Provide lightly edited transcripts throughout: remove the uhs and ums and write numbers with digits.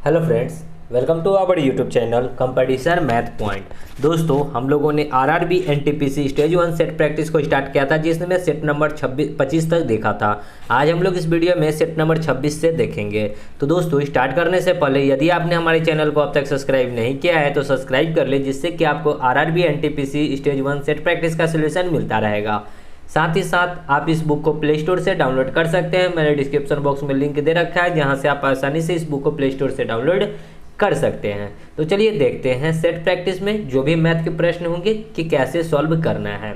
Hello friends, welcome to our YouTube channel competition math point. दोस्तों, हम लोगों ने RRB NTPC stage 1 set practice को स्टार्ट किया था, जिसमें सेट नंबर 25 तक देखा था। आज हम लोग इस वीडियो में सेट नंबर 26 से देखेंगे। तो दोस्तों, स्टार्ट करने से पहले यदि आपने हमारे चैनल को अब तक सब्सक्राइब नहीं किया है तो सब्सक्राइब कर ले, जिससे कि आपको RRB NTPC stage 1 set practice का सोल्यूशन मिलता रहेगा। साथ ही साथ आप इस बुक को प्ले स्टोर से डाउनलोड कर सकते हैं। मैंने डिस्क्रिप्शन बॉक्स में लिंक दे रखा है, जहां से आप आसानी से इस बुक को प्ले स्टोर से डाउनलोड कर सकते हैं। तो चलिए देखते हैं सेट प्रैक्टिस में जो भी मैथ के प्रश्न होंगे कि कैसे सॉल्व करना है।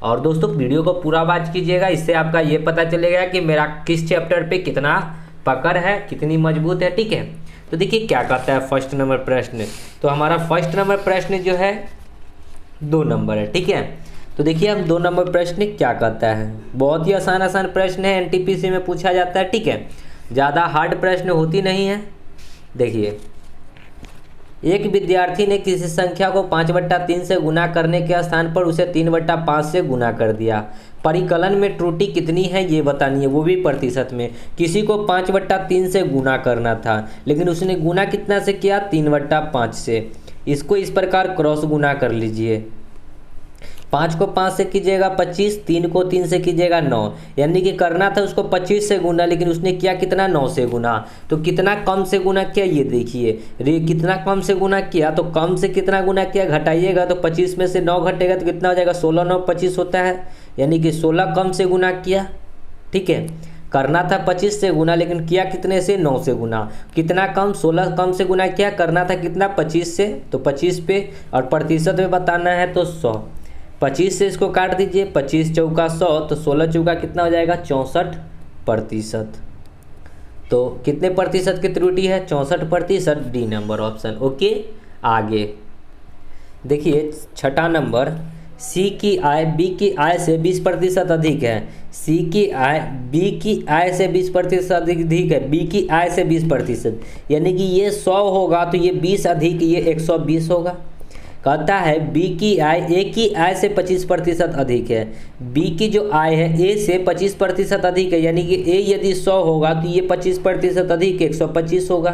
और दोस्तों, वीडियो को पूरा वॉच कीजिएगा, इससे आपका ये पता चलेगा कि मेरा किस चैप्टर पे कितना पकड़ है, कितनी मजबूत है। ठीक है, तो देखिए क्या कहता है फर्स्ट नंबर प्रश्न। तो हमारा फर्स्ट नंबर प्रश्न जो है 2 नंबर है। ठीक है, तो देखिए हम 2 नंबर प्रश्न क्या कहता है। बहुत ही आसान प्रश्न है, एनटीपीसी में पूछा जाता है। ठीक है, ज़्यादा हार्ड प्रश्न होती नहीं है। देखिए, एक विद्यार्थी ने किसी संख्या को 5/3 से गुना करने के स्थान पर उसे 3/5 से गुना कर दिया। परिकलन में त्रुटि कितनी है ये बतानी है, वो भी प्रतिशत में। किसी को 5/3 से गुना करना था, लेकिन उसने गुना कितना से किया, 3/5 से। इसको इस प्रकार क्रॉस गुना कर लीजिए। 5 को 5 से कीजिएगा 25, 3 को 3 से कीजिएगा 9। यानी कि करना था उसको 25 से गुना, लेकिन उसने किया कितना, 9 से गुना। तो कितना कम से गुना किया ये देखिए, कितना कम से गुना किया। तो कम से कितना गुना किया घटाइएगा, तो 25 में से 9 घटेगा तो कितना हो जाएगा, 16 9 25 होता है। यानी कि 16 कम से गुना किया। ठीक है, करना था 25 से गुना, लेकिन किया कितने से, 9 से गुना। कितना कम, 16 कम से गुना किया। करना था कितना, 25 से, तो 25 पे, और प्रतिशत में बताना है तो 100। 25 से इसको काट दीजिए, 25 चौका 100, तो 16 चौका कितना हो जाएगा, 64%। तो कितने प्रतिशत की त्रुटि है, 64%। D number option. ओके, आगे देखिए 6ठा नंबर। सी की आय बी की आय से 20% अधिक है। सी की आय बी की आय से 20% अधिक है। बी की आय से 20%, यानी कि ये 100 होगा तो ये 20 अधिक ये 120 होगा। कहता है बी की आय ए की आय से 25% अधिक है। बी की जो आय है ए से 25% अधिक है, यानी कि ए यदि 100 होगा तो ये 25% अधिक 125 होगा।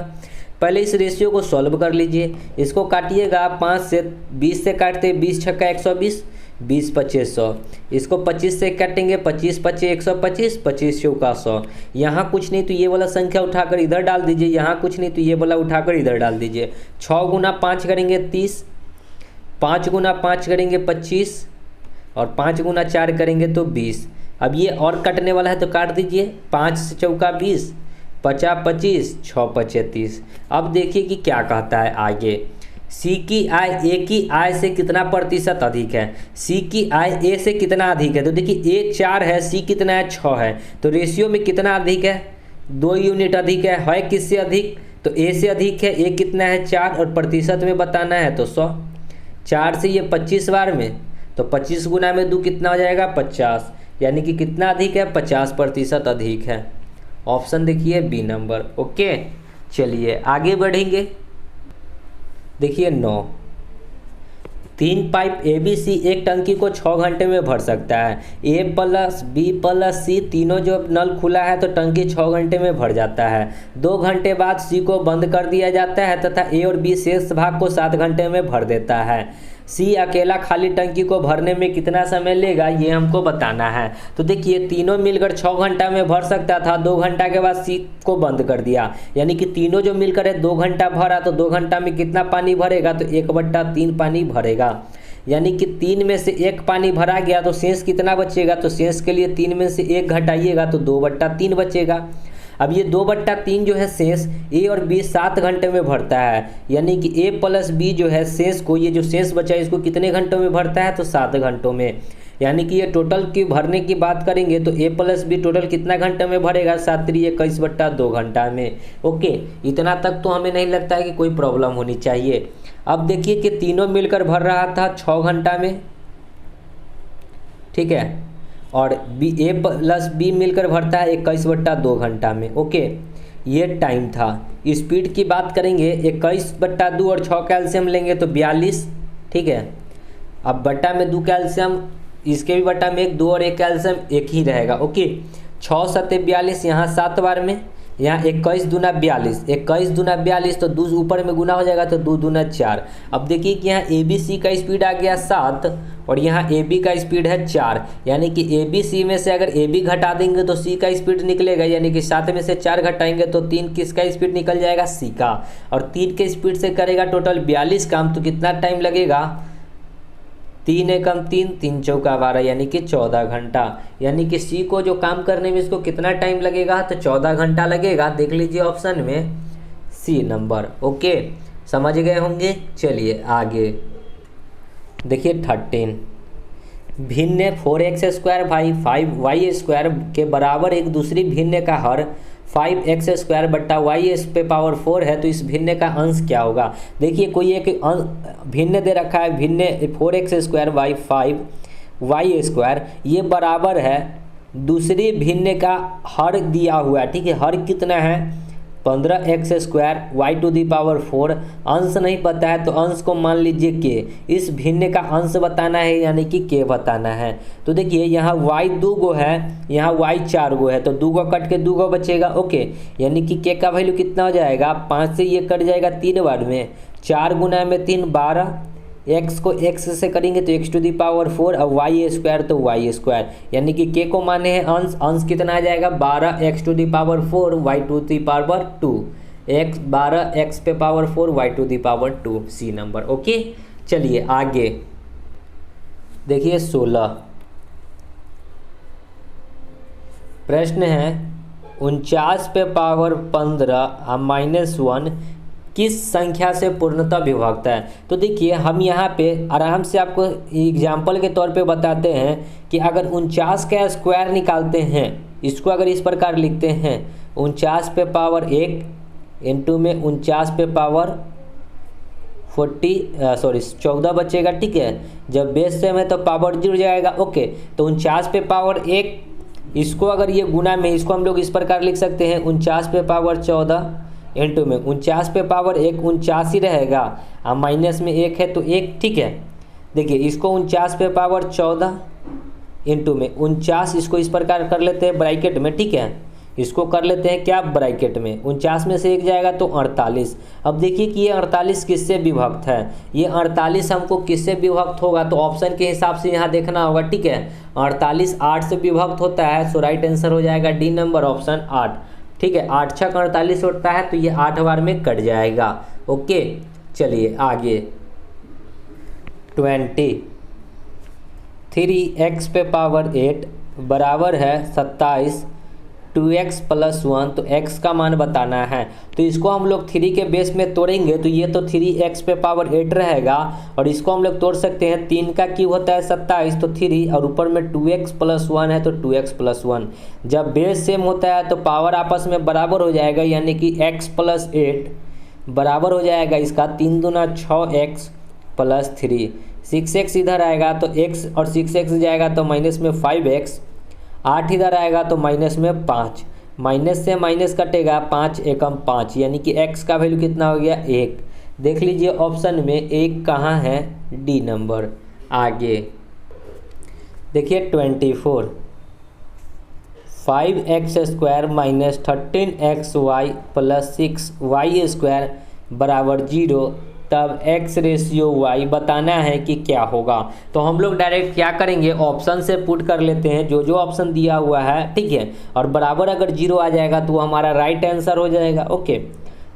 पहले इस रेशियो को सॉल्व कर लीजिए। इसको काटिएगा 5 से, 20 से काटते 20 छक्का 120, 20 25 100। इसको 25 से काटेंगे, 25 25 125, 25 चौका 100। यहाँ कुछ नहीं तो ये वाला संख्या उठाकर इधर डाल दीजिए, यहाँ कुछ नहीं तो ये वाला उठाकर इधर डाल दीजिए। 6 गुना 5 करेंगे 30, 5 गुना 5 करेंगे 25, और 5 गुना 4 करेंगे तो 20। अब ये और कटने वाला है तो काट दीजिए। 5 से चौका 20, 50 25, 6 25। अब देखिए कि क्या कहता है आगे। सी की आय ए की आय से कितना प्रतिशत अधिक है। सी की आय ए से कितना अधिक है, तो देखिए ए 4 है, सी कितना है, 6 है। तो रेशियो में कितना अधिक है, 2 यूनिट अधिक है किससे अधिक, तो ए से अधिक है। ए कितना है, 4, और प्रतिशत में बताना है तो 100। 4 से ये 25 बार में, तो 25 गुना में 2 कितना हो जाएगा, 50। यानी कि कितना अधिक है, 50% अधिक है। ऑप्शन देखिए बी नंबर। ओके, चलिए आगे बढ़ेंगे। देखिए 9। 3 पाइप ए बी सी एक टंकी को 6 घंटे में भर सकता है। ए प्लस बी प्लस सी तीनों जो नल खुला है तो टंकी 6 घंटे में भर जाता है। 2 घंटे बाद सी को बंद कर दिया जाता है तथा ए और बी शेष भाग को 7 घंटे में भर देता है। सी अकेला खाली टंकी को भरने में कितना समय लेगा ये हमको बताना है। तो देखिए तीनों मिलकर 6 घंटा में भर सकता था, 2 घंटा के बाद सी को बंद कर दिया। यानी कि तीनों जो मिलकर 2 घंटा भरा, तो 2 घंटा में कितना पानी भरेगा, तो 1/3 पानी भरेगा। यानी कि 3 में से 1 पानी भरा गया तो शेष कितना बचेगा, तो शेष के लिए 3 में से 1 घटाइएगा तो 2/3 बचेगा। अब ये 2/3 जो है शेष ए और बी 7 घंटे में भरता है। यानी कि ए प्लस बी जो है शेष को, ये जो शेष बचा है इसको कितने घंटों में भरता है, तो 7 घंटों में। यानी कि ये टोटल की भरने की बात करेंगे तो ए प्लस बी टोटल कितना घंटे में भरेगा, 7 3 21/2 घंटा में। ओके, इतना तक तो हमें नहीं लगता है कि कोई प्रॉब्लम होनी चाहिए। अब देखिए कि तीनों मिलकर भर रहा था 6 घंटा में। ठीक है, और बी ए प्लस बी मिलकर भरता है 21/2 घंटा में। ओके, ये टाइम था। स्पीड की बात करेंगे, 21/2 और 6 कैल्शियम लेंगे तो 42। ठीक है, अब बट्टा में 2 कैल्शियम, इसके भी बट्टा में 1 2 और 1 कैल्शियम 1 ही रहेगा। ओके, 6 7 42, यहाँ 7 बार में यहाँ 21 दूना 42, 21 दूना 42 तो 2 ऊपर में गुना हो जाएगा तो 2 दूना 4। अब देखिए कि यहाँ ए बी सी का स्पीड आ गया 7 और यहाँ ए बी का स्पीड है 4, यानी कि ए बी सी में से अगर ए बी घटा देंगे तो सी का स्पीड निकलेगा, यानी कि 7 में से 4 घटाएंगे तो 3 किसका स्पीड निकल जाएगा, सी का। और 3 के स्पीड से करेगा टोटल 42 काम, तो कितना टाइम लगेगा, 3 एकम 3, 3 चौका 12, यानी कि 14 घंटा। यानी कि सी को जो काम करने में इसको कितना टाइम लगेगा, तो 14 घंटा लगेगा। देख लीजिए ऑप्शन में सी नंबर। ओके, समझ गए होंगे। चलिए आगे देखिए 13, भिन्न 4x² भाई 5y² के बराबर एक दूसरी भिन्न का हर 5x² बट्टा y पे पावर 4 है, तो इस भिन्न का अंश क्या होगा। देखिए कोई एक भिन्न दे रखा है, भिन्न 4x² बाई 5y², ये बराबर है दूसरी भिन्न का हर दिया हुआ है। ठीक है, हर कितना है 15x² y⁴। अंश नहीं पता है तो अंश को मान लीजिए k, इस भिन्न का अंश बताना है यानी कि k बताना है। तो देखिए यहाँ y 2 गो है, यहाँ y 4 गो है, तो 2 गो कट के 2 गो बचेगा। ओके, यानी कि k का वैल्यू कितना हो जाएगा, 5 से ये कट जाएगा 3 बार में, 4 गुना में 3 12, x को x से करेंगे तो x⁴ और y² तो y², यानी कि k को माने हैं अंश, अंश कितना आ जाएगा 12x⁴ y⁴ 2, x 12x पे पावर 4 y⁴ 2, सी नंबर। ओके, चलिए आगे देखिए 16, प्रश्न है 49 पे पावर 15 -1 किस संख्या से पूर्णतः विभक्त है। तो देखिए हम यहाँ पे आराम से आपको एग्जाम्पल के तौर पे बताते हैं कि अगर 49 का स्क्वायर निकालते हैं, इसको अगर इस प्रकार लिखते हैं 49 पे पावर 1 इंटू में 49 पे पावर 14 बचेगा। ठीक है, जब बेस सेम है तो पावर जुड़ जाएगा। ओके, तो 49 पे पावर 1, इसको अगर ये गुना में, इसको हम लोग इस प्रकार लिख सकते हैं 49 पे पावर 14 इंटू में 49 पे पावर 1 49 ही रहेगा, और माइनस में 1 है तो 1। ठीक है, देखिए इसको 49 पे पावर 14 इंटू में 49, इसको इस प्रकार कर लेते हैं ब्रैकेट में। ठीक है, इसको कर लेते हैं क्या, ब्रैकेट में 49 में से 1 जाएगा तो 48। अब देखिए कि ये 48 किससे विभक्त है, ये 48 हमको किससे विभक्त होगा, तो ऑप्शन के हिसाब से यहाँ देखना होगा। ठीक है, 48 8 से विभक्त होता है, सो राइट आंसर हो जाएगा डी नंबर ऑप्शन 8। ठीक है, 8 × 48 होता है, तो ये 8 बार में कट जाएगा। ओके, चलिए आगे 20, 3x पे पावर 8 बराबर है 27 2x + 1, तो x का मान बताना है। तो इसको हम लोग 3 के बेस में तोड़ेंगे तो ये तो 3x पे पावर 8 रहेगा, और इसको हम लोग तोड़ सकते हैं, 3 का क्यूब होता है 27 तो 3, और ऊपर में 2x + 1 है तो 2x + 1। जब बेस सेम होता है तो पावर आपस में बराबर हो जाएगा, यानी कि x + 8 बराबर हो जाएगा इसका 3 दूना 6x + 3, 6x इधर आएगा तो x और 6x जाएगा तो माइनस में 5x, 8 इधर आएगा तो माइनस में 5, माइनस से माइनस कटेगा 5 एकम 5, यानी कि x का वैल्यू कितना हो गया 1। देख लीजिए ऑप्शन में 1 कहाँ है, डी नंबर। आगे देखिए 24, 5x² - 13xy + 6y² बराबर 0, तब x/y बताना है कि क्या होगा। तो हम लोग डायरेक्ट क्या करेंगे, ऑप्शन से पुट कर लेते हैं जो ऑप्शन दिया हुआ है। ठीक है, और बराबर अगर 0 आ जाएगा तो हमारा राइट आंसर हो जाएगा। ओके,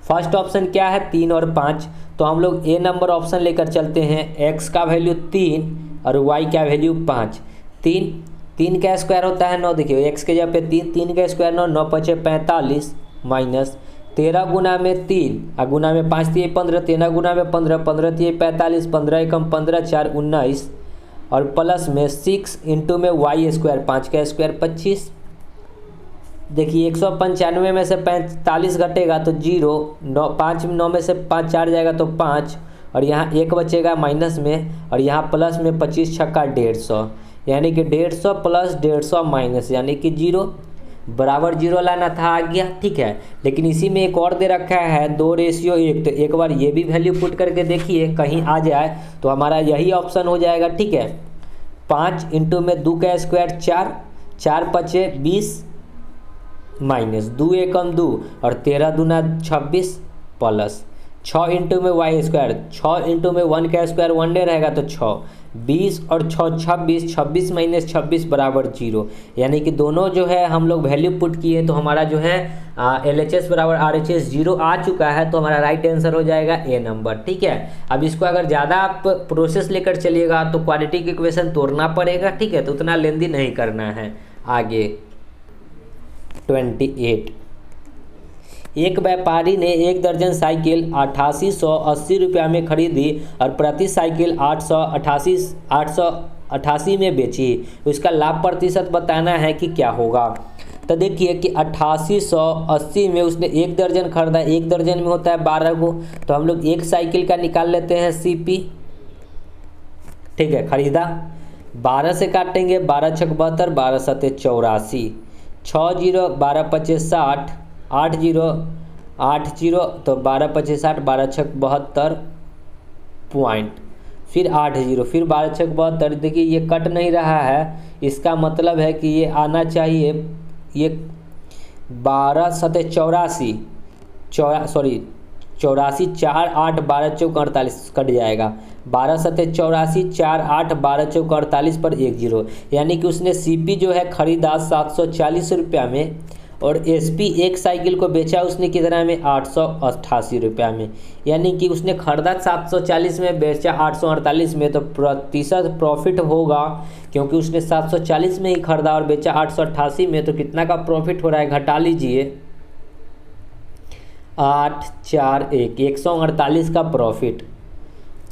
फर्स्ट ऑप्शन क्या है 3 और 5, तो हम लोग ए नंबर ऑप्शन लेकर चलते हैं। x का वैल्यू 3 और y का वैल्यू 5। 3 का स्क्वायर होता है 9, देखिए x के जगह पे 3 का स्क्वायर 9, 9 × 5 = 45 माइनस 13 गुना में 3 और गुना में 5 × 15, 13 गुना में 15, 15 × 45, 15 एकम 15, 4 19, और प्लस में 6 इंटू में y², 5 का स्क्वायर 25। देखिए 195 में से 45 घटेगा तो 0, 5 9 में से 5 4 जाएगा तो 5, और यहाँ 1 बचेगा माइनस में, और यहाँ प्लस में 25 छक्का 150, यानी कि 150 + 150 माइनस, यानी कि 0 बराबर 0 लाना था, आ गया। ठीक है, लेकिन इसी में एक और दे रखा है 2:1, तो एक बार ये भी वैल्यू पुट करके देखिए कहीं आ जाए तो हमारा यही ऑप्शन हो जाएगा। ठीक है, 5 इंटू में 2 का स्क्वायर 4, 4 × 5 = 20 माइनस 2 एकम 2 और 13 दूना 26 प्लस 6 इंटू में वाई स्क्वायर, 6 इंटू में 1 का स्क्वायर 1 डे रहेगा तो 6, 20 और 6 26, 26 माइनस 26 बराबर 0। यानी कि दोनों जो है हम लोग वैल्यू पुट किए तो हमारा जो है LHS बराबर RHS 0 आ चुका है, तो हमारा राइट आंसर हो जाएगा ए नंबर। ठीक है, अब इसको अगर ज़्यादा आप प्रोसेस लेकर चलिएगा तो क्वाड्रेटिक इक्वेशन तोड़ना पड़ेगा। ठीक है, तो उतना लेंदी नहीं करना है। आगे 28, एक व्यापारी ने 1 दर्जन साइकिल 8880 रुपया में खरीदी और प्रति साइकिल 888 में बेची। उसका लाभ प्रतिशत बताना है कि क्या होगा। तो देखिए कि 8880 में उसने 1 दर्जन खरीदा, 1 दर्जन में होता है 12 को, तो हम लोग एक साइकिल का निकाल लेते हैं CP। ठीक है, खरीदा 12 से काटेंगे, 12 छक 72, 12 सते 84, 6 0, 12 25 60, 8 0 8 0, तो 12 25 60, 12 छक 72 पॉइंट, फिर 8 0, फिर 12 छक 72। देखिए ये कट नहीं रहा है, इसका मतलब है कि ये आना चाहिए, ये 12 सते 84, 84 4 8 12 चौक 48 कट जाएगा, 12 सते 84 4 8 12 चौक 48 पर 1 0। यानी कि उसने CP जो है खरीदा 740 रुपया में और SP एक साइकिल को बेचा उसने कितना में 888 रुपया में। यानी कि उसने खरीदा 740 में, बेचा 848 में, तो प्रतिशत प्रॉफिट होगा क्योंकि उसने 740 में ही खरीदा और बेचा 888 में, तो कितना का प्रॉफिट हो रहा है घटा लीजिए, 8 4 1 148 का प्रॉफिट।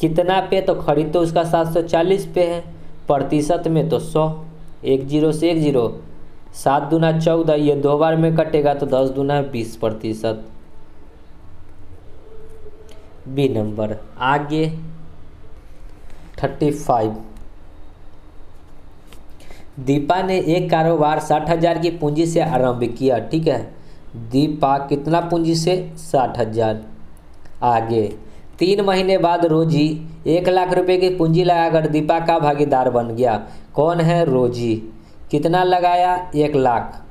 कितना पे, तो खरीद तो उसका 740 पे है, प्रतिशत में तो 100, 1 0 से 1 0, 7 दूना 14, ये 2 बार में कटेगा तो 10 दूना 20%। B number. आगे 35, दीपा ने एक कारोबार 60,000 की पूंजी से आरंभ किया। ठीक है, दीपा कितना पूंजी से 60,000। आगे 3 महीने बाद रोजी 1 लाख रुपए की पूंजी लगाकर दीपा का भागीदार बन गया। कौन है? रोजी। कितना लगाया? 1 लाख।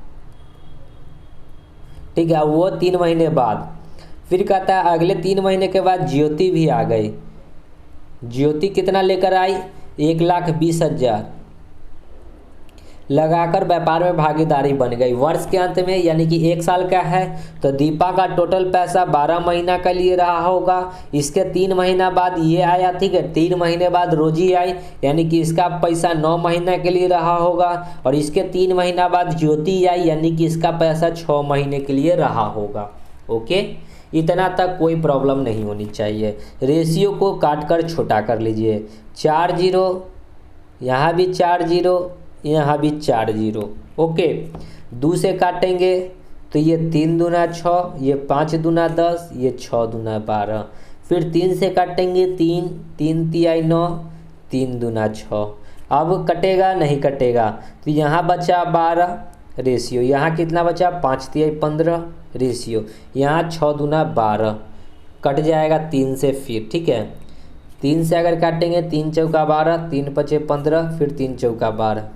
ठीक है, वो 3 महीने बाद। फिर कहता है अगले 3 महीने के बाद ज्योति भी आ गई। ज्योति कितना लेकर आई? 1,20,000 लगाकर व्यापार में भागीदारी बन गई। वर्ष के अंत में यानी कि 1 साल का है तो दीपा का टोटल पैसा 12 महीना के लिए रहा होगा। इसके 3 महीना बाद ये आया। ठीक है, 3 महीने बाद रोजी आई यानी कि इसका पैसा 9 महीना के लिए रहा होगा और इसके 3 महीना बाद ज्योति आई यानी कि इसका पैसा 6 महीने के लिए रहा होगा। ओके, इतना तक कोई प्रॉब्लम नहीं होनी चाहिए। रेशियो को काट कर छोटा कर लीजिए। 4 0, यहाँ भी 4 0, यहाँ भी 4 0। ओके, 2 से काटेंगे तो ये 3 दूना 6, ये 5 दूना 10, ये 6 दूना 12। फिर 3 से काटेंगे 3, 3 तिहाई 9, 3 दूना 6। अब कटेगा? नहीं कटेगा। तो यहाँ बचा 12 रेशियो, यहाँ कितना बचा? 5 तिहाई 15 रेशियो, यहाँ 6 दूना 12 कट जाएगा 3 से। फिर ठीक है, 3 से अगर काटेंगे 3 चौका 12, 3 पचे 15, फिर 3 चौका 12,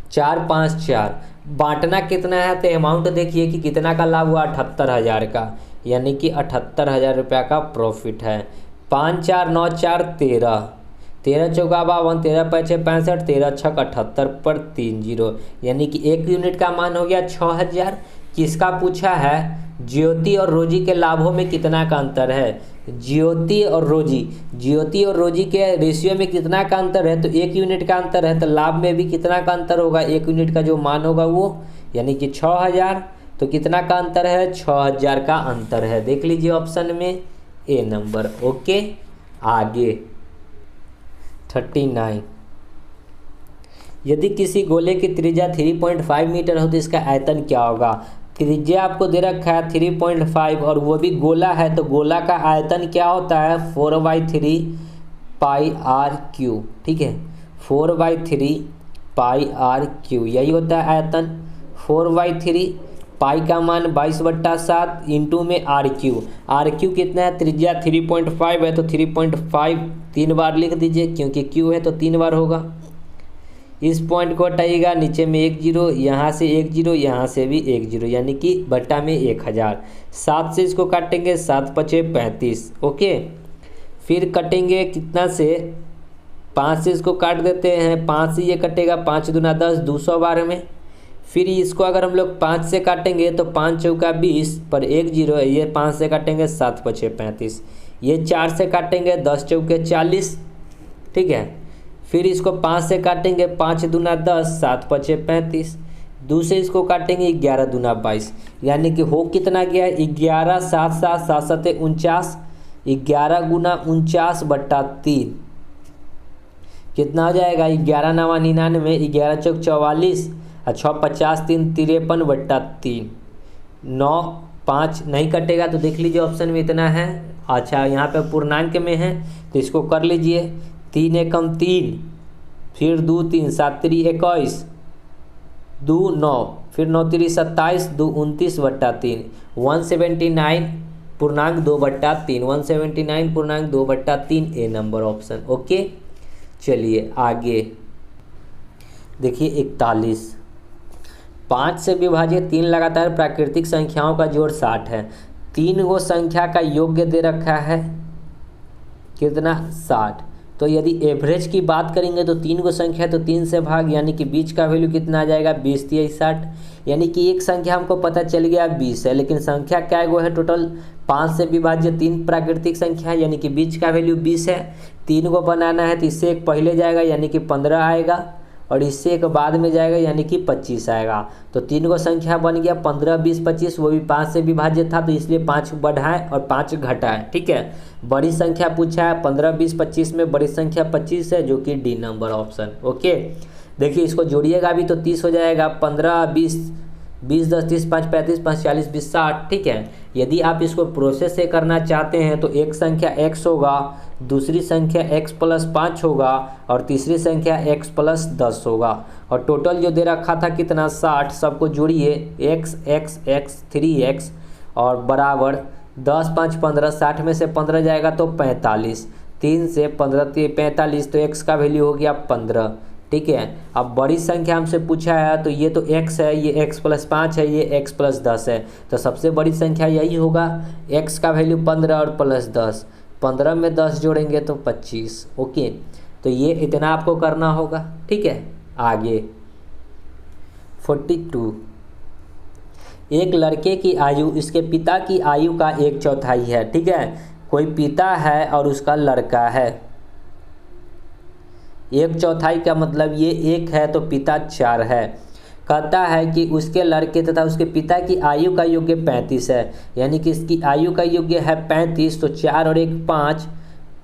4 5 4। बांटना कितना है? तो अमाउंट देखिए कि कितना का लाभ हुआ? 78,000 का, यानी कि 78,000 रुपया का प्रॉफिट है। 5 4 9 4 13, 13 चौका 52, 13 पचे 65, 13 छक 78 पर 3 0, यानी कि 1 यूनिट का मान हो गया 6,000। किसका पूछा है? ज्योति और रोजी के लाभों में कितना का अंतर है। ज्योति और रोजी के रेशियो में कितना का अंतर है? तो 1 यूनिट का अंतर है, तो लाभ में भी कितना का अंतर होगा? 1 यूनिट का जो मान होगा वो, यानी कि 6,000। तो कितना का अंतर है? 6,000 का अंतर है। देख लीजिए ऑप्शन में ए नंबर। ओके, आगे 39, यदि किसी गोले की त्रिज्या 3.5 मीटर हो तो इसका आयतन क्या होगा? त्रिज्या आपको दे रखा है 3.5 और वो भी गोला है, तो गोला का आयतन क्या होता है? 4/3 पाई आर क्यू। ठीक है, 4/3 पाई आर क्यू, यही होता है आयतन। 4/3 पाई का मान 22/7 इंटू में आर क्यू कितना है? त्रिज्या 3.5 है तो 3.5 3 बार लिख दीजिए, क्योंकि क्यू है तो 3 बार होगा। इस पॉइंट को हटाइएगा, नीचे में 1 जीरो, यहाँ से 1 जीरो, यहाँ से भी 1 जीरो, यानी कि बट्टा में 1000। 7 से इसको काटेंगे, 7 पचे 35। ओके, फिर कटेंगे कितना से, 5 से इसको काट देते हैं, 5 से ये कटेगा, 5 दूना 10, 212 में। फिर इसको अगर हम लोग 5 से काटेंगे तो 5 चौका 20 पर 1 जीरो है, ये 5 से काटेंगे 7 पचे 35। ये 4 से काटेंगे 10 चौके 40, ठीक है। फिर इसको 5 से काटेंगे, 5 दूना 10, 7 पचे 35। 2 से इसको काटेंगे 11 दूना 22, यानी कि हो कितना गया, 11 7 7 7 7 49, 11 गुना 49 बट्टा 3 कितना हो जाएगा, 11 9 99, 11 चौक 44, 6 50 3 53 बट्टा 3। 9 5 नहीं कटेगा तो देख लीजिए ऑप्शन में इतना है। अच्छा, यहाँ पे पूर्णांक में है तो इसको कर लीजिए, 3 एकम 3, फिर 2 3 7 3 21, 2 9, फिर 9 3 27, 2 29 बट्टा 3, 179 पूर्णांक 2 बट्टा 3, 179 पूर्णांक 2 बट्टा 3 ए नंबर ऑप्शन। ओके, चलिए आगे देखिए 41। 5 से विभाजित 3 लगातार प्राकृतिक संख्याओं का जोड़ 60 है। 3 गो संख्या का योग्य दे रखा है कितना, 60। तो यदि एवरेज की बात करेंगे तो 3 गो संख्या तो 3 से भाग, यानी कि बीच का वैल्यू कितना आ जाएगा, 20 3 60, यानी कि एक संख्या हमको पता चल गया 20 है, लेकिन संख्या क्या गो है टोटल, 5 से विभाजित 3 प्राकृतिक संख्या, यानी कि बीच का वैल्यू 20 है। 3 को बनाना है तो इससे एक पहले जाएगा, यानी कि 15 आएगा, और इससे एक बाद में जाएगा, यानी कि 25 आएगा। तो 3 को संख्या बन गया 15 20 25, वो भी 5 से विभाजित था तो इसलिए 5 बढ़ाएं और 5 घटाएं, ठीक है। बड़ी संख्या पूछा है 15 20 25 में बड़ी संख्या 25 है, जो कि डी नंबर ऑप्शन। ओके, देखिए इसको जोड़िएगा भी तो 30 हो जाएगा, 15 20 20 10 30 5 35 5 40 20 60, ठीक है। यदि आप इसको प्रोसेस से करना चाहते हैं तो एक संख्या x होगा, दूसरी संख्या x प्लस 5 होगा, और तीसरी संख्या x प्लस 10 होगा, और टोटल जो दे रखा था कितना, 60। सबको जोड़िए, x x x 3x और बराबर 10 5 15, 60 में से 15 जाएगा तो 45, 3 से 15 45, तो x का वैल्यू हो गया 15, ठीक है। अब बड़ी संख्या हमसे पूछा है तो ये तो x है, ये x प्लस 5 है, ये x प्लस 10 है, तो सबसे बड़ी संख्या यही होगा। x का वैल्यू 15 और प्लस 10, 15 में 10 जोड़ेंगे तो 25। ओके, तो ये इतना आपको करना होगा, ठीक है। आगे 42। एक लड़के की आयु इसके पिता की आयु का 1/4 है, ठीक है। कोई पिता है और उसका लड़का है, 1/4 का मतलब ये 1 है तो पिता 4 है। कहता है कि उसके लड़के तथा उसके पिता की आयु का योग्य 35 है, यानी कि इसकी आयु का योग्य है 35, तो 4 और 1 5,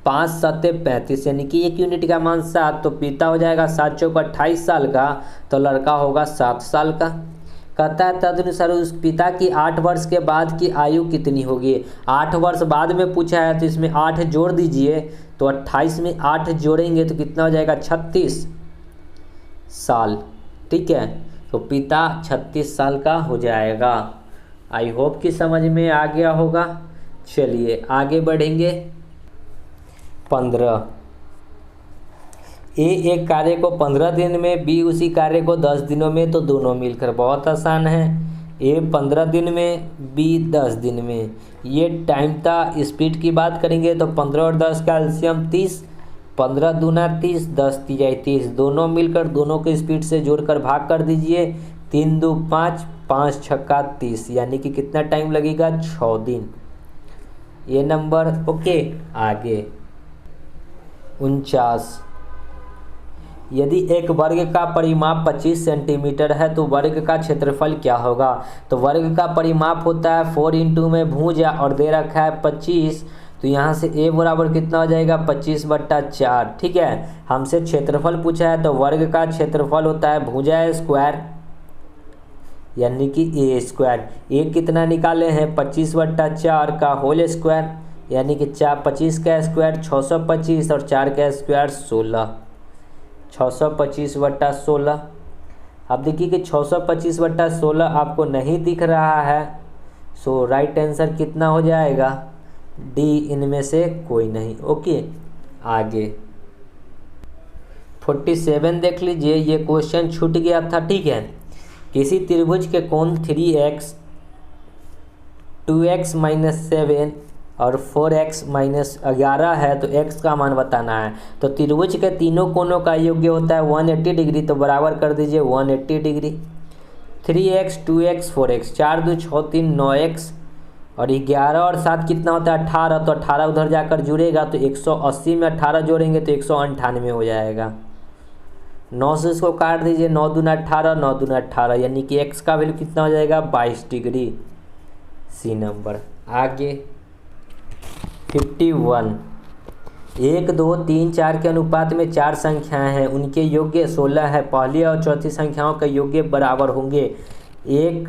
5 7 35, यानी कि 1 यूनिट का मान 7, तो पिता हो जाएगा 7 चौक 28 साल का, तो लड़का होगा 7 साल का। कहता है तदनुसार उस पिता की 8 वर्ष के बाद की आयु कितनी होगी। 8 वर्ष बाद में पूछा है तो इसमें 8 जोड़ दीजिए, तो 28 में 8 जोड़ेंगे तो कितना हो जाएगा, 36 साल, ठीक है। तो पिता 36 साल का हो जाएगा। आई होप कि समझ में आ गया होगा। चलिए आगे बढ़ेंगे। 15। ए एक कार्य को 15 दिन में, बी उसी कार्य को 10 दिनों में, तो दोनों मिलकर बहुत आसान है। ए 15 दिन में, बी 10 दिन में। ये टाइम था। स्पीड की बात करेंगे तो 15 और 10 का एलसीएम 30, 15 दूना 30, 10 तिया 30, दोनों मिलकर दोनों के स्पीड से जोड़कर भाग कर दीजिए। 3 2 5, 5 छक्का 30, यानी कि कितना टाइम लगेगा, 6 दिन। ये नंबर। ओके, आगे 49। यदि एक वर्ग का परिमाप 25 सेंटीमीटर है तो वर्ग का क्षेत्रफल क्या होगा। तो वर्ग का परिमाप होता है 4 इंटू में भुजा और दे रखा है 25, तो यहाँ से a बराबर कितना हो जाएगा, 25/4, ठीक है। हमसे क्षेत्रफल पूछा है तो वर्ग का क्षेत्रफल होता है भुजा स्क्वायर, यानी कि a स्क्वायर। a कितना निकाले हैं, 25/4 का होल स्क्वायर, यानी कि 25 का स्क्वायर 625 और 4 का स्क्वायर 16, 625/16। अब देखिए कि 625/16 आपको नहीं दिख रहा है, सो राइट आंसर कितना हो जाएगा, डी, इनमें से कोई नहीं। ओके, आगे 47 देख लीजिए, ये क्वेश्चन छूट गया था, ठीक है। किसी त्रिभुज के कोण 3x 2x माइनस 7 और 4x माइनस 11 है, तो x का मान बताना है। तो त्रिभुज के तीनों कोणों का योग्य होता है 180 डिग्री, तो बराबर कर दीजिए 180 degree. 3x 2x 4x 4 2 6 3 9x और 11 और 7 कितना होता है 18, तो 18 उधर जाकर जुड़ेगा तो 180 में 18 जोड़ेंगे तो 198 हो जाएगा। 9 से इसको काट दीजिए, 9 दूना 18 9 दूना 18, यानी कि x का वैल्यू कितना हो जाएगा 22 डिग्री। सी नंबर। आगे 51, 1 2 3 4 के अनुपात में 4 संख्याएं हैं, उनके योग्य 16 है। पहली और चौथी संख्याओं के योग्य बराबर होंगे। 1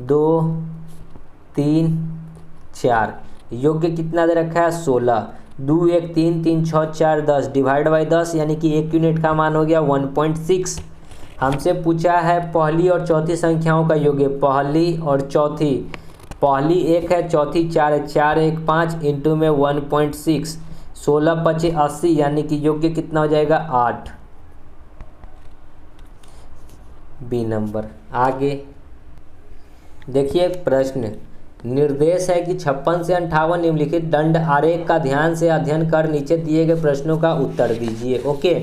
2 3 4, योग्य कितना दे रखा है 16। 2 1 3 3 6 4 10 डिवाइड बाई 10, यानी कि 1 यूनिट का मान हो गया 1.6। हमसे पूछा है पहली और चौथी संख्याओं का योग्य। पहली और चौथी, पहली 1 है, चौथी 4 है, 4 1 5 इंटू में 1.6, 16 25 80, यानी कि योग्य कितना हो जाएगा 8। B number. आगे देखिए प्रश्न, निर्देश है कि 56 से 58 निम्नलिखित दंड आरेख का ध्यान से अध्ययन कर नीचे दिए गए प्रश्नों का उत्तर दीजिए। ओके,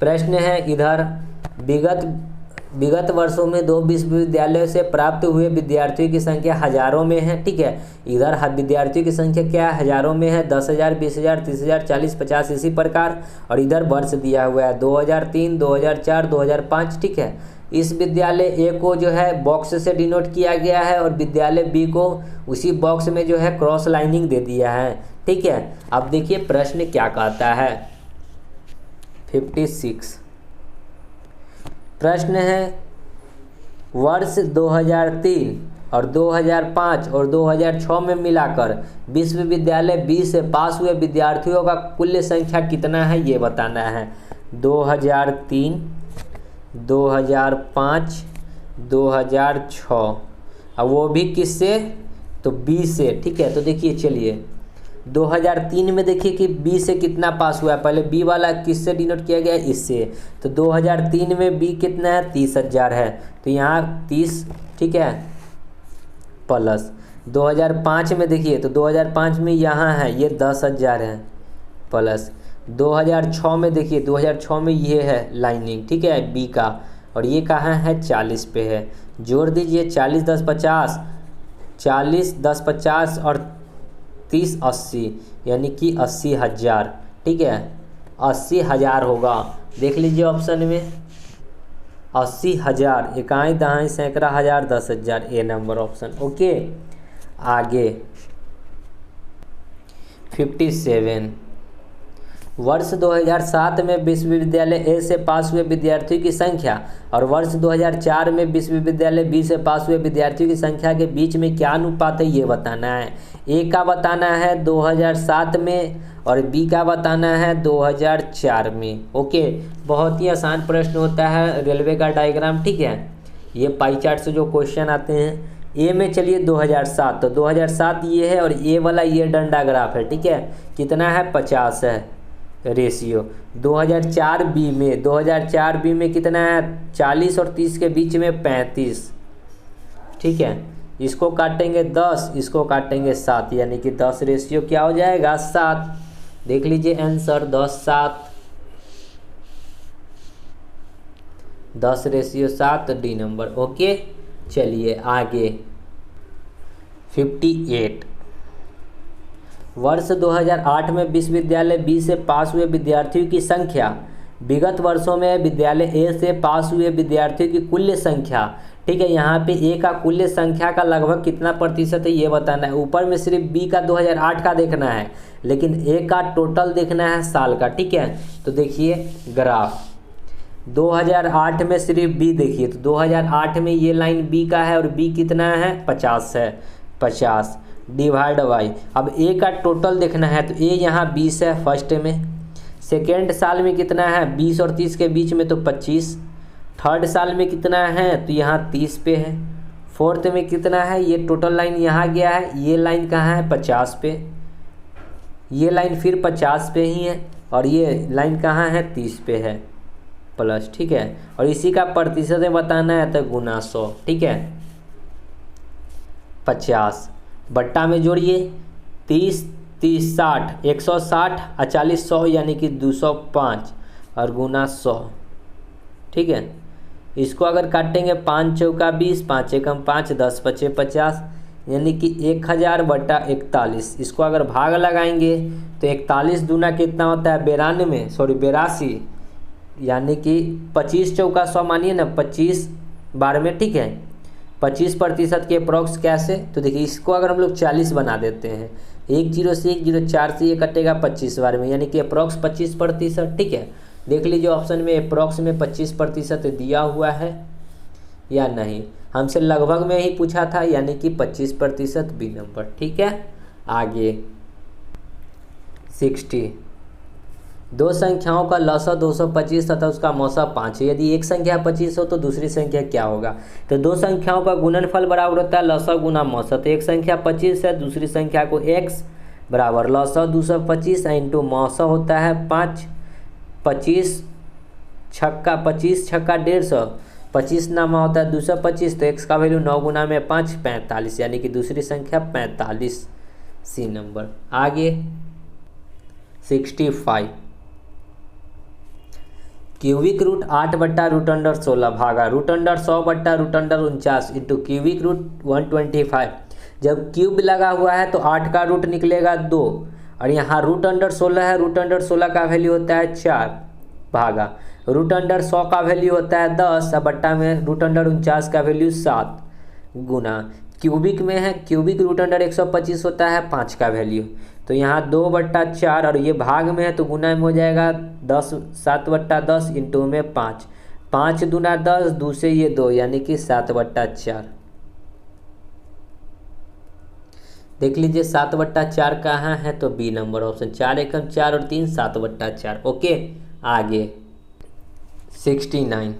प्रश्न है इधर, विगत वर्षों में 2 विश्वविद्यालयों से प्राप्त हुए विद्यार्थियों की संख्या हजारों में है, ठीक है। इधर विद्यार्थियों की संख्या क्या है हजारों में है, 10,000 20,000 30,000 40 50 इसी प्रकार। और इधर वर्ष दिया हुआ है 2003 2004 2005, ठीक है। इस विद्यालय ए को जो है बॉक्स से डिनोट किया गया है और विद्यालय बी को उसी बॉक्स में जो है क्रॉस लाइनिंग दे दिया है, ठीक है। अब देखिए प्रश्न क्या कहता है। 56 प्रश्न है, वर्ष 2003 और 2005 और 2006 में मिलाकर विश्वविद्यालय बी से पास हुए विद्यार्थियों का कुल संख्या कितना है ये बताना है। 2003 2005 2006, अब वो भी किससे, तो बी से, ठीक है। तो देखिए चलिए 2003 में देखिए कि बी से कितना पास हुआ है, पहले बी वाला किससे डिनोट किया गया है, इससे। तो 2003 में बी कितना है 30,000 है, तो यहाँ 30, ठीक है, प्लस 2005 में देखिए तो 2005 में यहाँ है ये 10,000 है, प्लस 2006 में देखिए 2006 में ये है लाइनिंग, ठीक है, बी का, और ये कहाँ है 40 पे है। जोड़ दीजिए 40 10 50, 40 10 50 और 30 80, यानी कि 80,000, ठीक है, 80,000 होगा। देख लीजिए ऑप्शन में 80,000, इकाई दहाई सैकड़ा हज़ार 10,000, ए नंबर ऑप्शन। ओके, आगे 57, वर्ष 2007 में विश्वविद्यालय ए से पास हुए विद्यार्थियों की संख्या और वर्ष 2004 में विश्वविद्यालय बी से पास हुए विद्यार्थियों की संख्या के बीच में क्या अनुपात है ये बताना है। ए का बताना है 2007 में और बी का बताना है 2004 में। ओके, बहुत ही आसान प्रश्न होता है रेलवे का डायग्राम, ठीक है। ये पाई चार्ट से जो क्वेश्चन आते हैं, ए में चलिए 2007, तो 2007 ये है और ए वाला ये डंडा ग्राफ है, ठीक है, कितना है 50 है रेशियो। 2004 बी में, 2004 बी में कितना है 40 और 30 के बीच में 35, ठीक है। इसको काटेंगे 10, इसको काटेंगे 7, यानी कि 10 रेशियो क्या हो जाएगा 7। देख लीजिए answer 10 7, 10 ratio 7, D number. Okay, चलिए आगे 58, वर्ष 2008 में विश्वविद्यालय बी से पास हुए विद्यार्थियों की संख्या विगत वर्षों में विद्यालय ए से पास हुए विद्यार्थियों की कुल संख्या, ठीक है। यहाँ पे ए का कुल संख्या का लगभग कितना प्रतिशत है ये बताना है। ऊपर में सिर्फ बी का 2008 का देखना है, लेकिन ए का टोटल देखना है साल का, ठीक है। तो देखिए ग्राफ 2008 में सिर्फ बी देखिए, तो 2008 में ये लाइन बी का है और बी कितना है 50 है, 50 डिवाइड बाई, अब ए का टोटल देखना है, तो ए यहाँ 20 है फर्स्ट में, सेकेंड साल में कितना है 20 और 30 के बीच में तो 25, थर्ड साल में कितना है तो यहाँ 30 पे है, फोर्थ में कितना है, ये टोटल लाइन यहाँ गया है, ये लाइन कहाँ है 50 पे, ये लाइन फिर 50 पे ही है, और ये लाइन कहाँ है 30 पे है प्लस, ठीक है। और इसी का प्रतिशत में बताना है तो गुना 100, ठीक है। 50 बट्टा में जोड़िए 30 30 60 160 और 40 100 यानी कि 205 और गुना 100, ठीक है। इसको अगर काटेंगे 5 चौका 20, 5 एकम 5, 10 पचे 50 यानी कि 1000 बटा 41। इसको अगर भाग लगाएंगे तो 41 दूना कितना होता है 82 यानी कि 25 चौका 100 मानिए ना 25 बार में, ठीक है। 25% के अप्रॉक्स कैसे, तो देखिए इसको अगर हम लोग 40 बना देते हैं 1 0 से 1 0 4 से ये कटेगा 25 बार में यानी कि अप्रॉक्स 25%, ठीक है। देख लीजिए ऑप्शन में अप्रॉक्स में 25% दिया हुआ है या नहीं, हमसे लगभग में ही पूछा था यानी कि 25% बी नंबर, ठीक है। आगे 60 दो संख्याओं का लसा 225 तथा उसका मौसा 5 है। यदि एक संख्या 25 हो तो दूसरी संख्या क्या होगा, तो दो संख्याओं का गुणनफल बराबर होता है लसा गुना मौसा। तो एक संख्या 25 है, दूसरी संख्या को x बराबर लसा 225 इंटू मौसा होता है 5। 25 छक्का 150, 25 नामा होता है 225, तो x का वैल्यू 9 गुना में 5 45 यानी कि दूसरी संख्या 45 सी नंबर। आगे 65 क्यूबिक रूट 8 बट्टा रूट अंडर 16 भागा रूट अंडर 100 बट्टा root under 49 into cubic root 125। जब क्यूब लगा हुआ है तो 8 का रूट निकलेगा 2 और यहाँ रूट अंडर 16 है, रूट अंडर 16 का वैल्यू होता है 4 भागा रूट अंडर 100 का वैल्यू होता है 10 और बट्टा में रूट अंडर 49 का वैल्यू 7 गुना क्यूबिक में है, क्यूबिक रूट अंडर 125 होता है 5 का वैल्यू, तो यहाँ 2/4 और ये भाग में है तो गुना में हो जाएगा 10 7/10 इंटू में 5 5 दूना 10 2 से ये 2 यानी कि 7/4। देख लीजिए 7/4 कहाँ है तो बी नंबर ऑप्शन 4 एकम 4 और 3 7/4। ओके आगे 69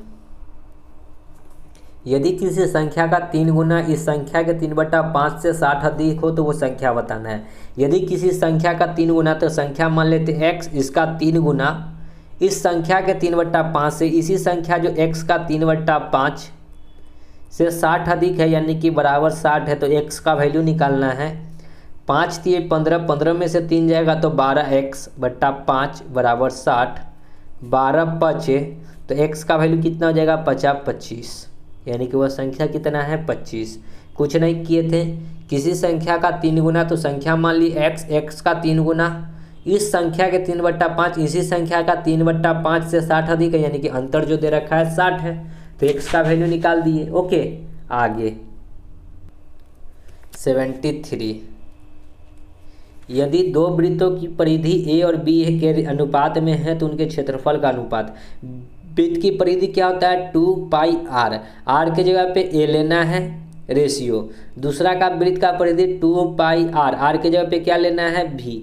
यदि किसी संख्या का 3 गुना इस संख्या के 3/5 से 60 अधिक हो तो वो संख्या बताना है। यदि किसी संख्या का 3 गुना तो संख्या मान लेते x, इसका 3 गुना इस संख्या के 3/5 से इसी संख्या जो x का 3/5 से 60 अधिक है यानी कि बराबर 60 है, तो x का वैल्यू निकालना है। 5 3 15, 15 में से 3 जाएगा तो 12x/5 बराबर 60, 12 5 तो x का वैल्यू कितना हो जाएगा 25 यानी कि वह संख्या कितना है 25। कुछ नहीं किए थे, किसी संख्या का 3 गुना तो संख्या मान ली x का 3 गुना इस संख्या के 3/5 इसी संख्या का 3/5 से 60 अधिक है यानी कि अंतर जो दे रखा है 60 है, तो x का वैल्यू निकाल दिए। ओके आगे 73 यदि दो वृत्तों की परिधि a और b के अनुपात में है तो उनके क्षेत्रफल का अनुपात। वृत्त की परिधि क्या होता है 2πr, r के जगह पे a लेना है रेशियो। दूसरा का वृत्त का परिधि 2πr, r के जगह पे क्या लेना है v।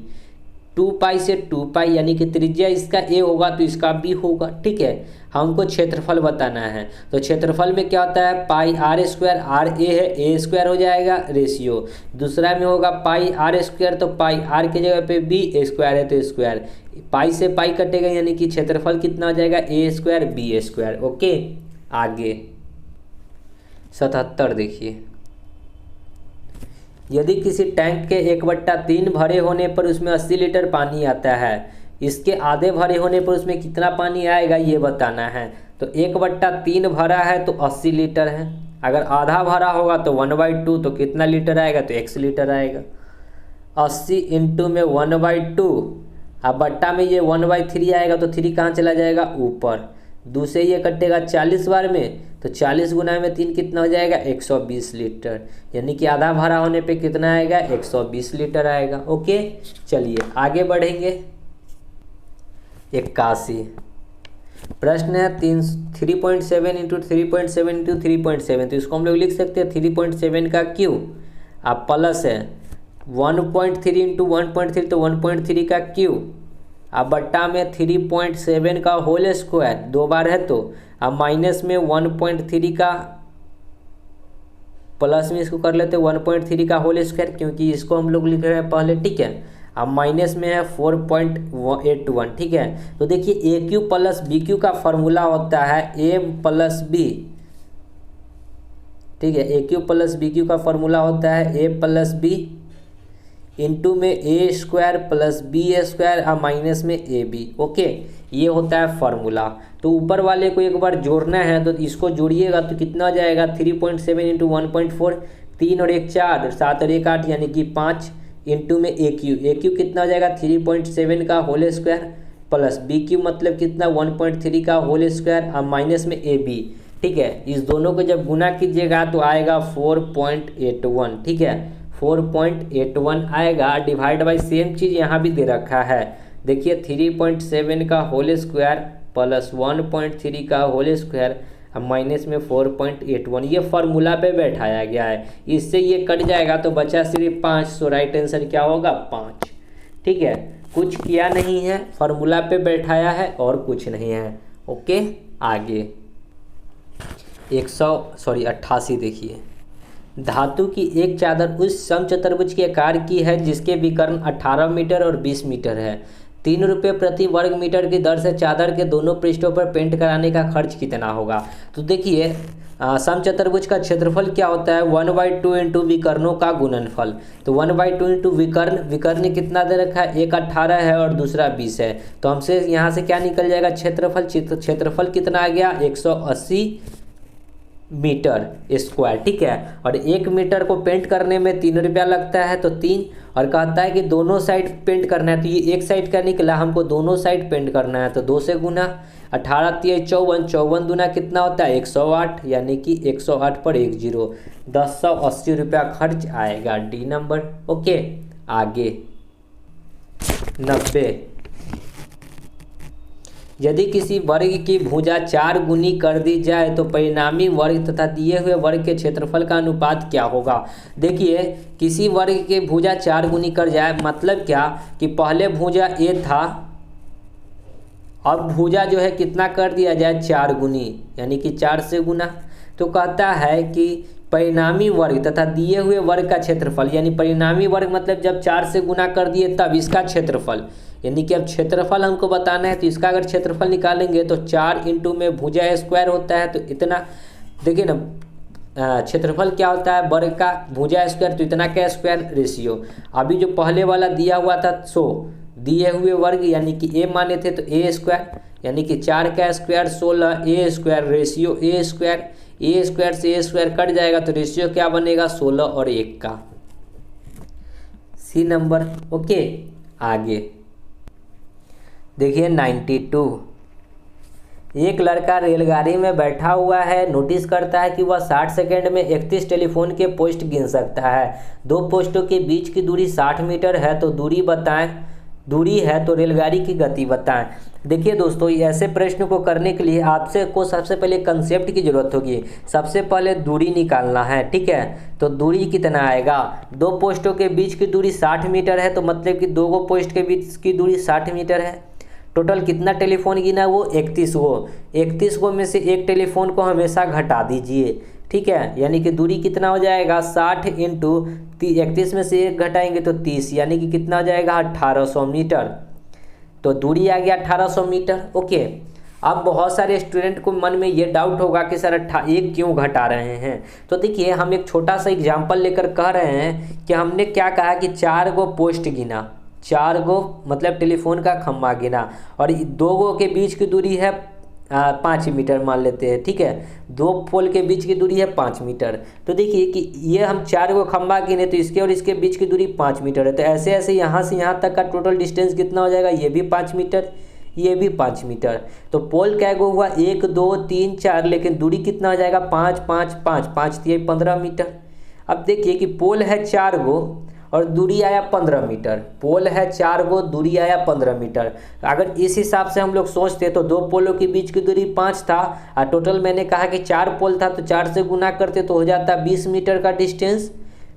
2π से 2π यानी कि त्रिज्या इसका a होगा तो इसका b होगा, ठीक है। हमको क्षेत्रफल बताना है तो क्षेत्रफल में क्या होता है पाई r स्क्वायर, r a है a स्क्वायर हो जाएगा रेशियो। दूसरा में होगा पाई r स्क्वायर तो पाई r के जगह पे b स्क्वायर है तो स्क्वायर, पाई से पाई कटेगा यानी कि क्षेत्रफल कितना हो जाएगा a square b square. Okay आगे 77 देखिए यदि किसी टैंक के 1/3 भरे होने पर उसमें 80 लीटर पानी आता है, इसके आधे भरे होने पर उसमें कितना पानी आएगा ये बताना है। तो 1/3 भरा है तो 80 लीटर है, अगर आधा भरा होगा तो 1/2 तो कितना लीटर आएगा तो x लीटर आएगा। 80 इंटू में 1/2 अब बट्टा में ये 1/3 आएगा तो 3 कहाँ चला जाएगा ऊपर, 2 से ये कटेगा 40 बार में तो 40 गुना में 3 कितना हो जाएगा 120 लीटर यानी कि आधा भरा होने पे कितना आएगा 120 लीटर आएगा। ओके चलिए आगे बढ़ेंगे 81 प्रश्न है 3.7 इंटू 3.7 इंटू 3.7, तो इसको हम लोग लिख सकते हैं 3.7 का क्यू अब प्लस है 1.3 इंटू 1.3 तो 1.3 का क्यू अब बट्टा में 3.7 का होल स्क्वायर 2 बार है तो अब माइनस में 1.3 का प्लस में इसको कर लेते 1.3 का होल स्क्वायर क्योंकि इसको हम लोग लिख रहे हैं पहले, ठीक है। अब माइनस में है 4.81, ठीक है। तो देखिए ए क्यू प्लस बी क्यू का फॉर्मूला होता है ए प्लस बी, ठीक है। ए क्यू प्लस बी क्यू का फॉर्मूला होता है ए प्लस बी इंटू में ए स्क्वायर प्लस बी स्क्वायर और माइनस में ए बी, ओके। ये होता है फार्मूला। तो ऊपर वाले को एक बार जोड़ना है तो इसको जोड़िएगा तो कितना हो जाएगा 3.7 इंटू 1.4, 3 और 1 4, 7 और 1 8 यानी कि 5 इंटू में ए क्यू कितना हो जाएगा 3.7 का whole square plus b q मतलब कितना 1.3 का होल स्क्वायर और माइनस में ए बी, ठीक है। इस दोनों को जब गुना कीजिएगा तो आएगा 4.81, ठीक है। 4.81 आएगा डिवाइड बाई सेम चीज़ यहाँ भी दे रखा है, देखिए 3.7 का होल स्क्वायर प्लस 1.3 का होल स्क्वायर अब माइनस में 4.81, ये फार्मूला पे बैठाया गया है। इससे ये कट जाएगा तो बचा सिर्फ 5, सो राइट आंसर क्या होगा 5, ठीक है। कुछ किया नहीं है, फार्मूला पे बैठाया है और कुछ नहीं है, ओके। आगे 88 देखिए, धातु की एक चादर उस समचतुर्भुज के आकार की है जिसके विकर्ण 18 मीटर और 20 मीटर है। 3 रुपये प्रति वर्ग मीटर की दर से चादर के दोनों पृष्ठों पर पेंट कराने का खर्च कितना होगा। तो देखिए समचतुर्भुज का क्षेत्रफल क्या होता है 1/2 इंटू विकर्णों का गुणनफल। तो 1/2 इंटू विकर्ण कितना दे रखा है, एक 18 है और दूसरा 20 है। तो हमसे यहाँ से क्या निकल जाएगा क्षेत्रफल कितना आ गया 180 मीटर स्क्वायर, ठीक है। और 1 मीटर को पेंट करने में 3 रुपया लगता है तो 3, और कहता है कि दोनों साइड पेंट करना है। तो ये एक साइड का निकला, हमको दोनों साइड पेंट करना है तो 2 से गुना, 18 3 54, 54 दूना कितना होता है 108, यानी कि 108 पर 1 0, 1080 रुपया खर्च आएगा, डी नंबर, ओके। आगे 90, यदि किसी वर्ग की भुजा 4 गुनी कर दी जाए तो परिणामी वर्ग तथा दिए हुए वर्ग के क्षेत्रफल का अनुपात क्या होगा। देखिए किसी वर्ग की भुजा 4 गुनी कर जाए मतलब क्या कि पहले भुजा ए था, अब भुजा जो है कितना कर दिया जाए 4 गुनी, यानी कि 4 से गुना। तो कहता है कि परिणामी वर्ग तथा दिए हुए वर्ग का क्षेत्रफल, यानी परिणामी वर्ग मतलब जब 4 से गुना कर दिए तब इसका क्षेत्रफल, यानी कि अब क्षेत्रफल हमको बताना है। तो इसका अगर क्षेत्रफल निकालेंगे तो 4 इंटू में भुजा स्क्वायर होता है तो इतना, देखिए ना क्षेत्रफल क्या होता है वर्ग का भुजा स्क्वायर, तो इतना का स्क्वायर रेशियो। अभी जो पहले वाला दिया हुआ था 100, दिए हुए वर्ग यानी कि ए माने थे तो ए स्क्वायर, यानी कि 4 का square 16, A square ratio A square से ए स्क्वायर कट जाएगा तो रेशियो क्या बनेगा 16 और 1 का, सी नंबर, ओके। आगे देखिए 92, एक लड़का रेलगाड़ी में बैठा हुआ है, नोटिस करता है कि वह 60 सेकंड में 31 टेलीफोन के पोस्ट गिन सकता है। 2 पोस्टों के बीच की दूरी 60 मीटर है तो दूरी है तो रेलगाड़ी की गति बताएं। देखिए दोस्तों ऐसे प्रश्न को करने के लिए आपसे को सबसे पहले कंसेप्ट की ज़रूरत होगी। सबसे पहले दूरी निकालना है, ठीक है। तो दूरी कितना आएगा, 2 पोस्टों के बीच की दूरी 60 मीटर है तो मतलब कि 2 पोस्ट के बीच की दूरी 60 मीटर है। टोटल कितना टेलीफोन गिना वो 31 गो, 31 गो में से एक टेलीफोन को हमेशा घटा दीजिए, ठीक है। यानी कि दूरी कितना हो जाएगा 60 इंटू 31 में से 1 घटाएंगे तो 30, यानी कि कितना हो जाएगा 1800 मीटर। तो दूरी आ गया 1800 मीटर, ओके। अब बहुत सारे स्टूडेंट को मन में ये डाउट होगा कि सर 1 क्यों घटा रहे हैं। तो देखिए हम एक छोटा सा एग्जाम्पल लेकर कह रहे हैं कि हमने क्या कहा कि 4 गो पोस्ट गिना, 4 गो मतलब टेलीफोन का खम्भा गिना और 2 गो के बीच की दूरी है 5 मीटर मान लेते हैं, ठीक है। 2 पोल के बीच की दूरी है 5 मीटर। तो देखिए कि ये हम 4 गो खम्भा गिने तो इसके और इसके बीच की दूरी 5 मीटर है। तो ऐसे ऐसे यहाँ से यहाँ तक का टोटल डिस्टेंस कितना हो जाएगा, ये भी 5 मीटर, ये भी 5 मीटर। तो पोल क्या गो हुआ 1 2 3 4, लेकिन दूरी कितना हो जाएगा 5 5 5 5 3 15 मीटर। अब देखिए कि पोल है 4 गो और दूरी आया 15 मीटर, पोल है 4 गो दूरी आया 15 मीटर। अगर इस हिसाब से हम लोग सोचते तो 2 पोलों के बीच की दूरी 5 था और टोटल मैंने कहा कि 4 पोल था तो 4 से गुना करते तो हो जाता 20 मीटर का डिस्टेंस।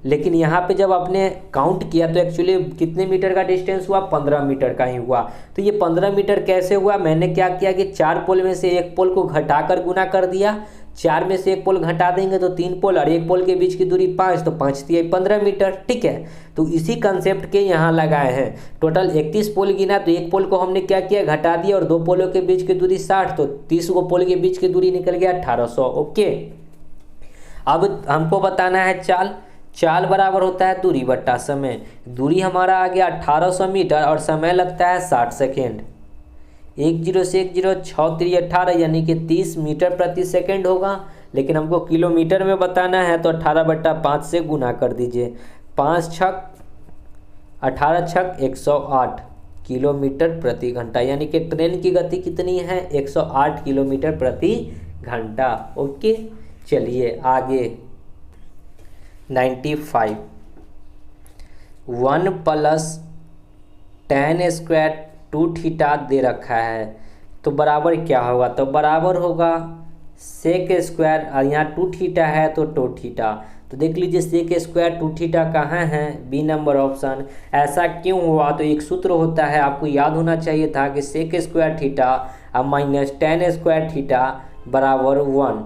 लेकिन यहाँ पे जब आपने काउंट किया तो एक्चुअली कितने मीटर का डिस्टेंस हुआ 15 मीटर का ही हुआ। तो ये 15 मीटर कैसे हुआ, मैंने क्या किया कि 4 पोल में से 1 पोल को घटाकर गुना कर दिया, 4 में से 1 पोल घटा देंगे तो 3 पोल, और 1 पोल के बीच की दूरी 5, तो 5 × 15 मीटर। ठीक है, तो इसी कंसेप्ट के यहाँ लगाए हैं। टोटल 31 पोल गिना, तो 1 पोल को हमने क्या किया, घटा दिया, और 2 पोलों के बीच की दूरी 60, तो 30 को पोल के बीच की दूरी निकल गया 1800। ओके, अब हमको बताना है चाल। चाल बराबर होता है दूरी बट्टा समय। दूरी हमारा आ गया 1800 मीटर और समय लगता है 60 सेकेंड। 10 से 10 6 3 18 यानी कि 30 मीटर प्रति सेकेंड होगा, लेकिन हमको किलोमीटर में बताना है तो 18/5 से गुना कर दीजिए। 5 छक 18 छक 108 किलोमीटर प्रति घंटा, यानी कि ट्रेन की गति कितनी है, 108 किलोमीटर प्रति घंटा। ओके, चलिए आगे 95 1 + tan स्क्वायर 2 थीटा दे रखा है, तो बराबर क्या होगा, तो बराबर होगा सेक स्क्वायर, और यहाँ 2 थीटा है तो 2 थीटा। तो देख लीजिए सेक स्क्वायर 2 थीटा कहाँ है, बी नंबर ऑप्शन। ऐसा क्यों हुआ, तो एक सूत्र होता है, आपको याद होना चाहिए था कि सेक स्क्वायर थीटा अब माइनस tan स्क्वायर थीटा बराबर 1।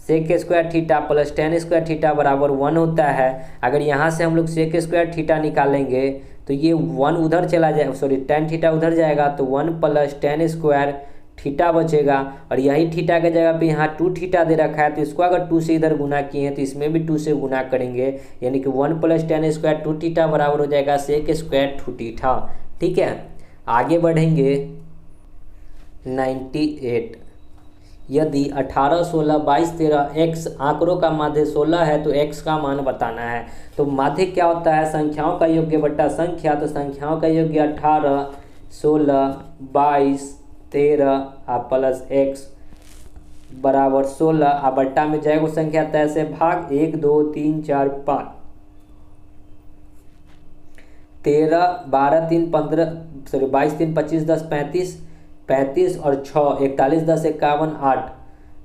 Sec square theta plus tan square theta बराबर 1 होता है। अगर यहाँ से हम लोग सेक स्क्वायर थीटा निकालेंगे तो ये 1 उधर चला जाए, सॉरी tan थीटा उधर जाएगा, तो 1 + tan स्क्वायर थीटा बचेगा, और यही थीटा के जगह पे यहाँ 2 थीटा दे रखा है, तो इसको अगर 2 से इधर गुना किए हैं तो इसमें भी 2 से गुना करेंगे, यानी कि 1 + tan स्क्वायर 2 थीटा बराबर हो जाएगा सेक स्क्वायर 2 थीटा। ठीक है, आगे बढ़ेंगे 98। यदि 18 16 22 13 x आंकड़ों का माध्य 16 है तो x का मान बताना है। तो माध्य क्या होता है, संख्याओं का योग्य बट्टा संख्या। तो संख्याओं का योग्य 18 16 22 13 प्लस x बराबर 16, बट्टा में जाएगा संख्या तय से भाग 1 2 3 4 5 13 12 3 15 सॉरी 22 3 25 10 35 35 और 6 41 10 51 8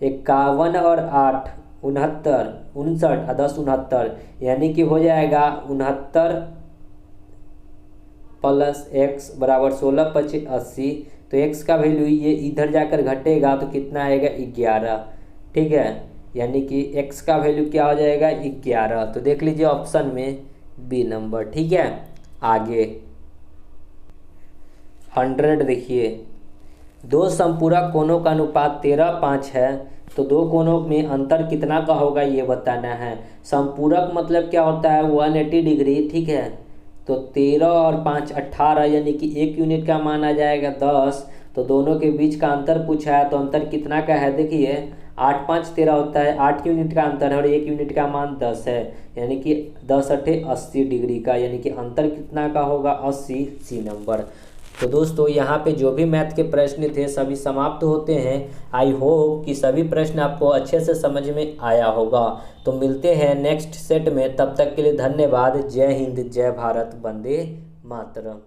51 और 8 69 59 और 10 69, यानी कि हो जाएगा 69 + x बराबर 16 25 80। तो x का वैल्यू ये इधर जाकर घटेगा तो कितना आएगा 11। ठीक है, यानी कि x का वैल्यू क्या हो जाएगा 11। तो देख लीजिए ऑप्शन में बी नंबर। ठीक है, आगे 100 देखिए, 2 संपूरक कोणों का अनुपात 13:5 है, तो 2 कोणों में अंतर कितना का होगा ये बताना है। संपूरक मतलब क्या होता है, 180 डिग्री। ठीक है, तो 13 और 5 18, यानी कि 1 यूनिट का मान आ जाएगा 10। तो दोनों के बीच का अंतर पूछा है, तो अंतर कितना का है, देखिए 8 5 13 होता है, 8 यूनिट का अंतर है और 1 यूनिट का मान 10 है, यानी कि 10 8 80 डिग्री का, यानी कि अंतर कितना का होगा 80, सी नंबर। तो दोस्तों यहाँ पे जो भी मैथ के प्रश्न थे सभी समाप्त होते हैं। आई होप कि सभी प्रश्न आपको अच्छे से समझ में आया होगा। तो मिलते हैं नेक्स्ट सेट में, तब तक के लिए धन्यवाद। जय हिंद, जय भारत, वंदे मातरम।